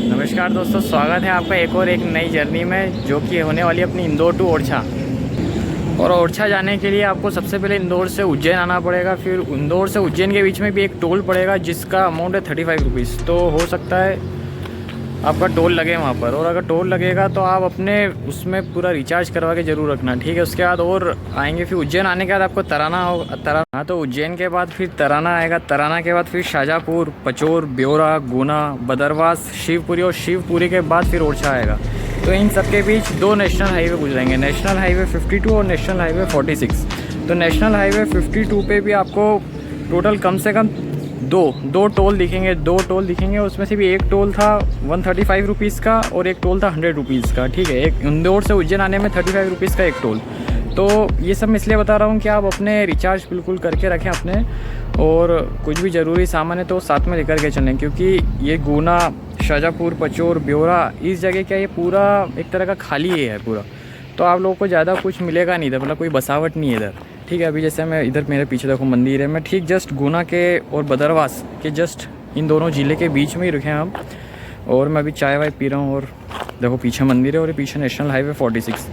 नमस्कार दोस्तों, स्वागत है आपका एक और एक नई जर्नी में, जो कि होने वाली अपनी इंदौर टू ओरछा। और ओरछा जाने के लिए आपको सबसे पहले इंदौर से उज्जैन आना पड़ेगा। फिर इंदौर से उज्जैन के बीच में भी एक टोल पड़ेगा जिसका अमाउंट है 35 रुपीज़। तो हो सकता है आपका टोल लगे वहाँ पर, और अगर टोल लगेगा तो आप अपने उसमें पूरा रिचार्ज करवा के ज़रूर रखना, ठीक है। उसके बाद और आएंगे, फिर उज्जैन आने के बाद आपको तराना होगा। तराना तो उज्जैन के बाद फिर तराना आएगा। तराना के बाद फिर शाजापुर, पचोर, ब्योरा, गुना, बदरवास, शिवपुरी, और शिवपुरी के बाद फिर ओरछा आएगा। तो इन सब के बीच दो नेशनल हाईवे गुजरेंगे, नेशनल हाईवे 52 और नेशनल हाईवे 46। तो नेशनल हाईवे 52 पे भी आपको टोटल कम से कम दो टोल दिखेंगे। उसमें से भी एक टोल था 135 रुपीज़ का और एक टोल था 100 रुपीज़ का, ठीक है। एक इंदौर से उज्जैन आने में 35 रुपीज़ का एक टोल। तो ये सब मैं इसलिए बता रहा हूँ कि आप अपने रिचार्ज बिल्कुल करके रखें अपने, और कुछ भी ज़रूरी सामान है तो साथ में लेकर के चलें, क्योंकि ये गुना, शाजापुर, पचोर, ब्योरा, इस जगह क्या ये पूरा एक तरह का खाली है पूरा। तो आप लोगों को ज़्यादा कुछ मिलेगा नहीं इधर, मतलब कोई बसावट नहीं है इधर, ठीक है। अभी जैसे मैं इधर मेरे पीछे देखो मंदिर है, मैं ठीक जस्ट गुना के और बदरवास के जस्ट इन दोनों ज़िले के बीच में ही रुके हैं हम। और मैं अभी चाय वाय पी रहा हूँ, और देखो पीछे मंदिर है और ये पीछे नेशनल हाईवे 46,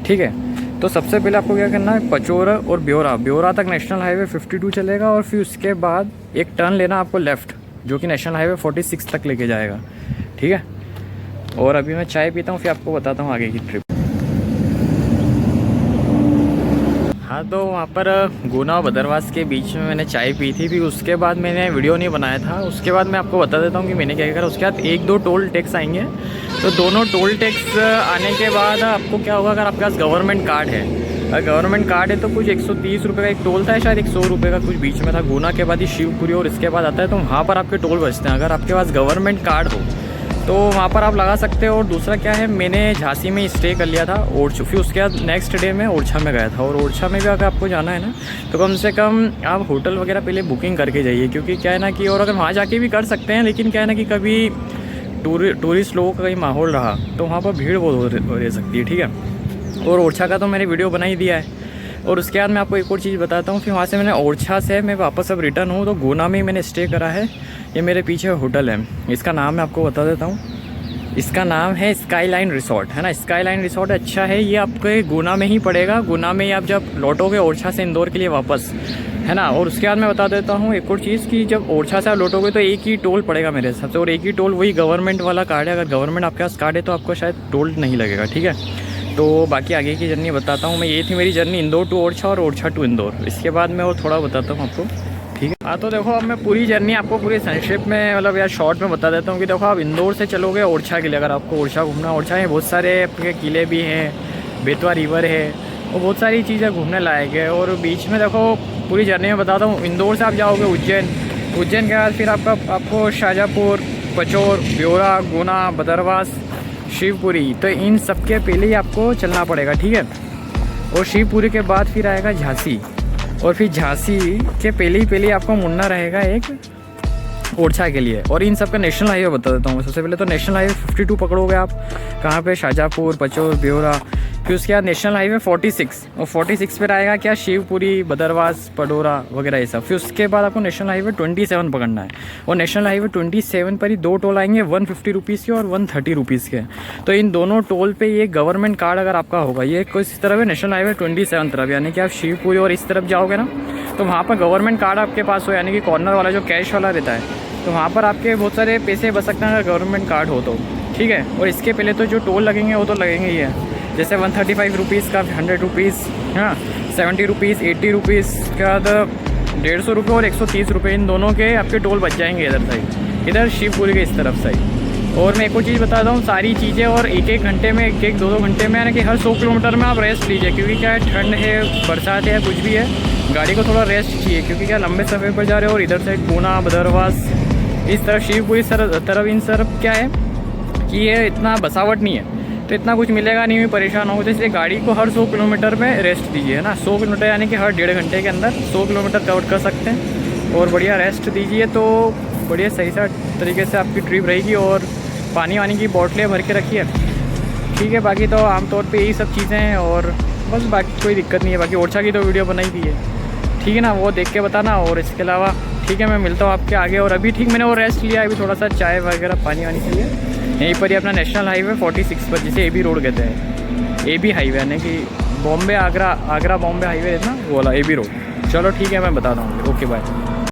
ठीक है। तो सबसे पहले आपको क्या करना है, पचोर और ब्योरा तक नेशनल हाईवे 52 चलेगा, और फिर उसके बाद एक टर्न लेना आपको लेफ़्ट, जो कि नेशनल हाईवे 46 तक लेके जाएगा, ठीक है। और अभी मैं चाय पीता हूँ, फिर आपको बताता हूँ आगे की ट्रिप। हाँ, तो वहाँ पर गुना और बदरवास के बीच में मैंने चाय पी थी। फिर उसके बाद मैंने वीडियो नहीं बनाया था। उसके बाद मैं आपको बता देता हूँ कि मैंने क्या करा। उसके बाद 1-2 टोल टैक्स आएंगे। तो दोनों टोल टैक्स आने के बाद आपको क्या होगा, अगर आपके पास गवर्नमेंट कार्ड है, अगर गवर्नमेंट कार्ड है तो कुछ 130 रुपये का एक टोल था, शायद 100 रुपये का कुछ बीच में था। गुना के बाद ही शिवपुरी और इसके बाद आता है, तो वहाँ पर आपके टोल बचते हैं अगर आपके पास गवर्नमेंट कार्ड हो, तो वहाँ पर आप लगा सकते हो। और दूसरा क्या है, मैंने झांसी में स्टे कर लिया था ओरछा, फिर उसके बाद नेक्स्ट डे में ओरछा में गया था। और ओरछा में भी अगर आपको जाना है ना, तो कम से कम आप होटल वगैरह पहले बुकिंग करके जाइए, क्योंकि क्या है ना कि, और अगर वहाँ जाके भी कर सकते हैं, लेकिन क्या है ना कि कभी टूरिस्ट लोगों का कहीं माहौल रहा तो वहाँ पर भीड़ बहुत हो सकती है, ठीक है। और ओरछा का तो मैंने वीडियो बना ही दिया है। और उसके बाद मैं आपको एक और चीज़ बताता हूँ। फिर वहाँ से मैंने ओरछा से मैं वापस अब रिटर्न हूँ, तो गुना में ही मैंने स्टे करा है। ये मेरे पीछे होटल है, इसका नाम मैं आपको बता देता हूँ। इसका नाम है स्काईलाइन रिसोर्ट, है ना। स्काईलाइन रिसोर्ट अच्छा है, ये आपके गुना में ही पड़ेगा। गुना में ही आप जब लौटोगे ओरछा से इंदौर के लिए वापस, है ना। और उसके बाद मैं बता देता हूँ एक और चीज़ कि जब ओरछा से आप लौटोगे तो एक ही टोल पड़ेगा मेरे हिसाब से, और एक ही टोल वही गवर्नमेंट वाला कार्ड है। अगर गवर्नमेंट आपके पास कार्ड है तो आपको शायद टोल नहीं लगेगा, ठीक है। तो बाकी आगे की जर्नी बताता हूँ मैं। ये थी मेरी जर्नी इंदौर टू ओरछा और ओरछा टू इंदौर। इसके बाद मैं और थोड़ा बताता हूँ आपको, ठीक है। हाँ, तो देखो अब मैं पूरी जर्नी आपको पूरी संक्षिप्त में, मतलब यार शॉर्ट में बता देता हूँ कि देखो आप इंदौर से चलोगे ओरछा के लिए, अगर आपको ओरछा घूमना, ओरछा में बहुत सारे आपके किले भी हैं, बेतवा रिवर है, और बहुत सारी चीज़ें घूमने लायक है। और बीच में देखो पूरी जर्नी में बताता हूँ। इंदौर से आप जाओगे उज्जैन, उज्जैन के बाद फिर आपको शाजापुर, पचोर, ब्योरा, गुना, बदरवास, शिवपुरी, तो इन सब के पहले ही आपको चलना पड़ेगा, ठीक है। और शिवपुरी के बाद फिर आएगा झांसी, और फिर झांसी के पहले ही आपको मुड़ना रहेगा एक ओरछा के लिए। और इन सब का नेशनल हाईवे बता देता हूँ। सबसे पहले तो नेशनल हाईवे 52 पकड़ोगे आप, कहाँ पे, शाजापुर, पचोर, ब्योरा। फिर उसके बाद नेशनल हाईवे 46, और 46 पर आएगा क्या, शिवपुरी, बदरवास, पडोरा वगैरह ये सब। फिर उसके बाद आपको नेशनल हाईवे 27 पकड़ना है, और नेशनल हाईवे 27 पर ही 2 टोल आएंगे, 150 रुपीज़ के और 130 रुपीज़ के। तो इन दोनों टोल पे ये गवर्नमेंट कार्ड अगर आपका होगा, ये इस तरफ है नेशनल हाईवे 27 तरफ, यानी कि आप शिवपुरी और इस तरफ जाओगे ना, तो वहाँ पर गवर्नमेंट कार्ड आपके पास हो, यानी कि कॉर्नर वाला जो कैश वाला रहता है, तो वहाँ पर आपके बहुत सारे पैसे बच सकते हैं अगर गवर्नमेंट कार्ड हो तो, ठीक है। और इसके पहले तो जो टोल लगेंगे वो तो लगेंगे ही है, जैसे 135 रुपीज़ का, 100 रुपीज़, हाँ, 70 रुपीज़, 80 रुपीज़ के बाद 150 रुपये और 130 रुपये, इन दोनों के आपके टोल बच जाएंगे इधर साइड, इधर शिवपुरी के इस तरफ साइड। और मैं एक और चीज़ बताता हूँ, सारी चीज़ें और एक घंटे में, 1-2 घंटे में, यानी कि हर 100 किलोमीटर में आप रेस्ट लीजिए, क्योंकि क्या है, ठंड है, बरसात है, कुछ भी है, गाड़ी को थोड़ा रेस्ट चाहिए, क्योंकि क्या लंबे सफ़र पर जा रहे हो। और इधर साइड गुना, बदरवास, इस तरफ शिवपुरी तरफ, इन तरफ क्या है कि ये इतना बसावट नहीं है, तो इतना कुछ मिलेगा नहीं, भी परेशान हो। तो इसलिए गाड़ी को हर 100 किलोमीटर में रेस्ट दीजिए, है ना। 100 किलोमीटर यानी कि हर 1.5 घंटे के अंदर 100 किलोमीटर कवर कर सकते हैं, और बढ़िया रेस्ट दीजिए, तो बढ़िया सही सा तरीके से आपकी ट्रिप रहेगी। और पानी वानी की बोतलें भर के रखिए, ठीक है। बाकी तो आमतौर पर यही सब चीज़ें हैं, और बस बाकी कोई दिक्कत नहीं है। बाकी ओरछा की तो वीडियो बनाई दी है, ठीक है ना, वो देख के बताना। और इसके अलावा ठीक है, मैं मिलता हूँ आपके आगे। और अभी ठीक मैंने वो रेस्ट लिया, अभी थोड़ा सा चाय वगैरह पानी वानी के लिए, यहीं पर ही अपना नेशनल हाईवे 46 पर, जिसे AB रोड कहते हैं। AB हाईवे यानी कि बॉम्बे आगरा, आगरा बॉम्बे हाईवे है ना, वो वाला AB रोड। चलो ठीक है, मैं बताता हूँ। Okay bye.